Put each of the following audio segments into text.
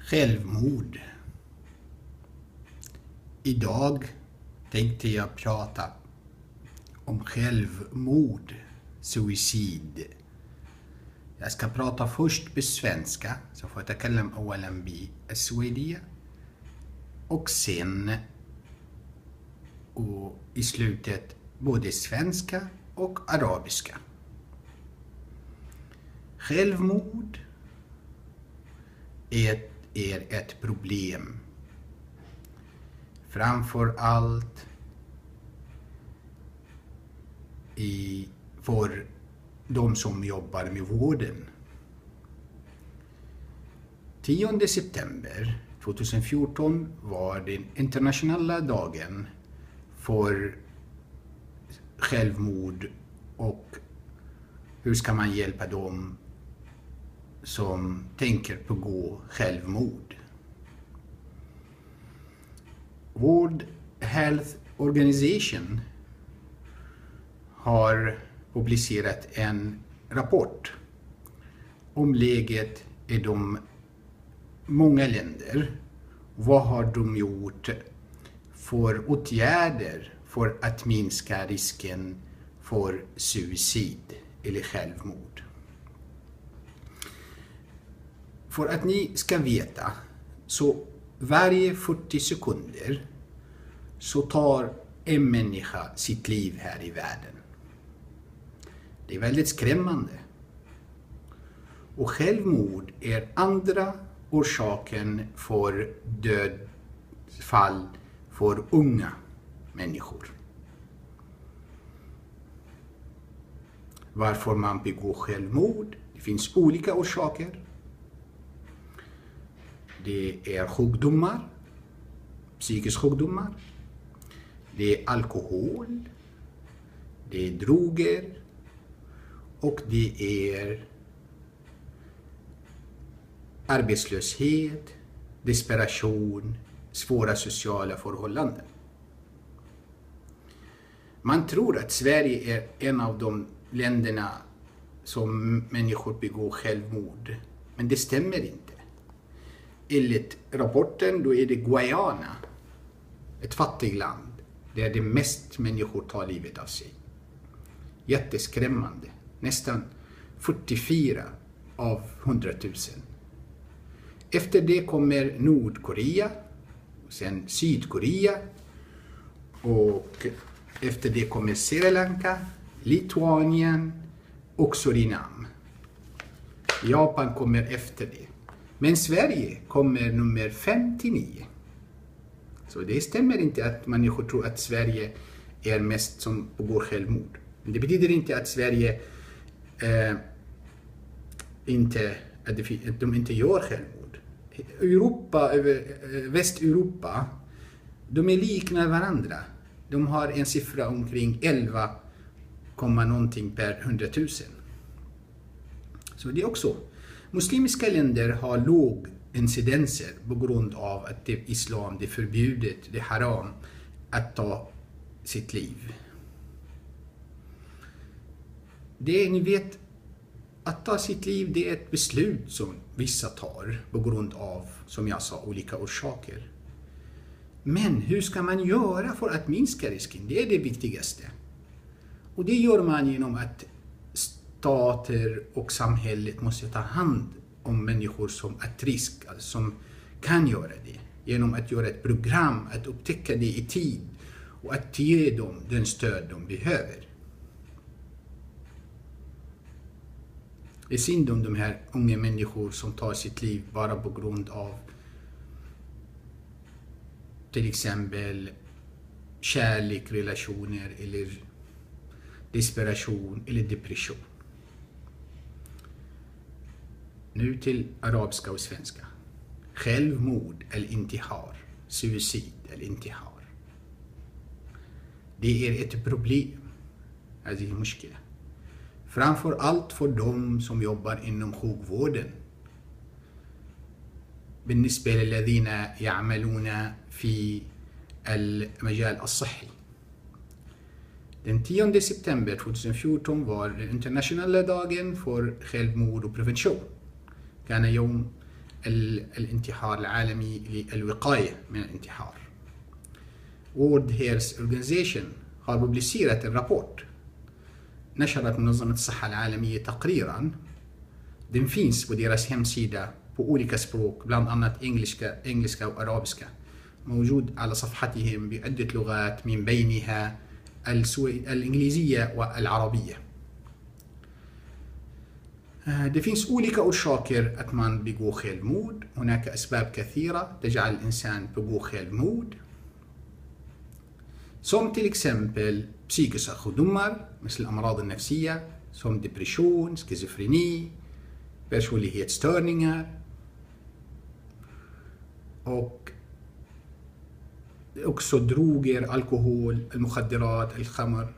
Självmord. Idag tänkte jag prata om självmord, suicid. Jag ska prata först på svenska, så får jag أتكلم أولا بالسويدية och sen och i slutet både svenska och arabiska. Självmord är ett problem. Framför allt för de som jobbar med vården. 10 september 2014 var den internationella dagen för självmord och hur ska man hjälpa dem som tänker på gå självmord. World Health Organization har publicerat en rapport om läget i de många länder. Vad har de gjort för åtgärder för att minska risken för suicid eller självmord? För att ni ska veta, så varje 40 sekunder så tar en människa sitt liv här i världen. Det är väldigt skrämmande. Och självmord är andra orsaken för dödsfall för unga människor. Varför man begår självmord? Det finns olika orsaker. Det är sjukdomar, psykiska sjukdomar. Det är alkohol. Det är droger. Och det är arbetslöshet, desperation, svåra sociala förhållanden. Man tror att Sverige är en av de länderna som människor begår självmord. Men det stämmer inte. Enligt rapporten då är det Guyana, ett fattigt land, där det mest människor tar livet av sig. Jätteskrämmande. Nästan 44 av 100 000. Efter det kommer Nordkorea, sen Sydkorea och efter det kommer Sri Lanka, Lituanien och Surinam. Japan kommer efter det. Men Sverige kommer nummer 59. Så det stämmer inte att människor tror att Sverige är mest som begår självmord. Men det betyder inte att Sverige att de inte gör självmord. Europa, Västeuropa, de är liknar varandra. De har en siffra omkring 11, någonting per 100 000. Så det är också. Muslimiska länder har låg incidenser på grund av att det är islam, det är förbjudet, det är haram att ta sitt liv. Det ni vet, att ta sitt liv, det är ett beslut som vissa tar på grund av, som jag sa, olika orsaker. Men hur ska man göra för att minska risken? Det är det viktigaste. Och det gör man genom att stater och samhället måste ta hand om människor som är risk, alltså som kan göra det. Genom att göra ett program, att upptäcka det i tid och att ge dem den stöd de behöver. Det är synd om de här unga människor som tar sitt liv bara på grund av till exempel kärlek, relationer eller desperation eller depression. Nu till arabiska och svenska. Självmord eller intihar, suicid eller intihar. Det är ett problem. Det är muskila. Framför allt för de som jobbar inom sjukvården. بالنسبة للذين يعملون في المجال الصحي. Den 10 september 2014 var den internationella dagen för självmord och prevention. كان يوم الانتحار العالمي للوقاية من الانتحار. World Health Organization har publicerat en rapport. نشرت منظمة الصحة العالمية تقريرا. Den finns på deras hemsida på olika språk, bland annat engelska وأرابيسكا. موجود على صفحتهم بعدة لغات من بينها الإنجليزية والعربية. Det finns olika orsaker att man begår självmord. هناك أسباب كثيرة تجعل الإنسان begå självmord. Som till exempel psykiska sjukdomar مثل الأمراض النفسية som depression, schizofreni, personlighetsstörningar och också droger, alkohol, المخدرات, الخمر,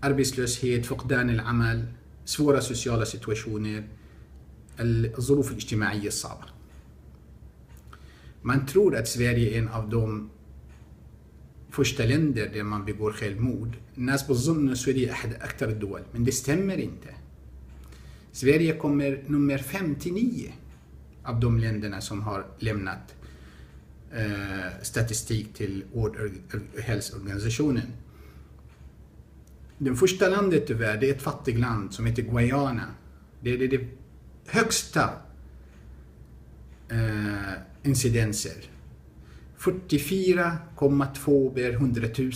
arbetslöshet, فقدان العمل, svåra sociala situationer, الظروف الاجتماعية الصعبة. Man tror att Sverige är en av de första länder där man begår självmord. الناس بتظن إن Sverige أحد أكثر الدول، men det stämmer inte. Sverige kommer nummer 59 av de länderna som har lämnat statistik till World Health Organizationen. Det första landet tyvärr, det är ett fattigt land som heter Guyana. Det är det högsta incidenser. 44,2 per 100 000.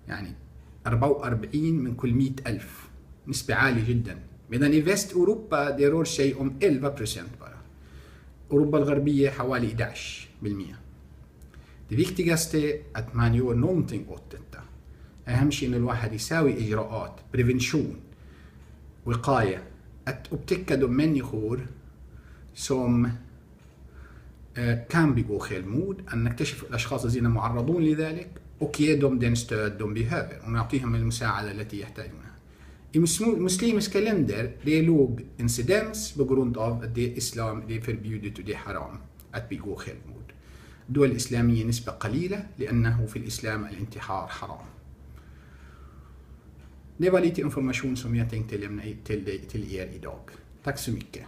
يعني 44 من كل 100,000. نسبة عالية جدا. medan i Västeuropa det rör sig om 11% bara. Europa الغربية حوالي 11%. Det viktigaste är att man gör någonting åt detta. أهم شيء إن الواحد يساوي إجراءات prevention وقاية att upptäcka de människor som kan begå självmord, أن نكتشف الأشخاص الذين معرضون لذلك och ge dem den stöd de behöver och نعطيهم المساعدة التي يحتاجونها. I muslimska länder det är låg incidens på grund av att det är islam, det är förbjudet och det är haram att begå självmord. الدول الإسلامية نسبة قليلة لأنه في الإسلام الانتحار حرام. Det var lite information som jag tänkte lämna till er idag. Tack så mycket.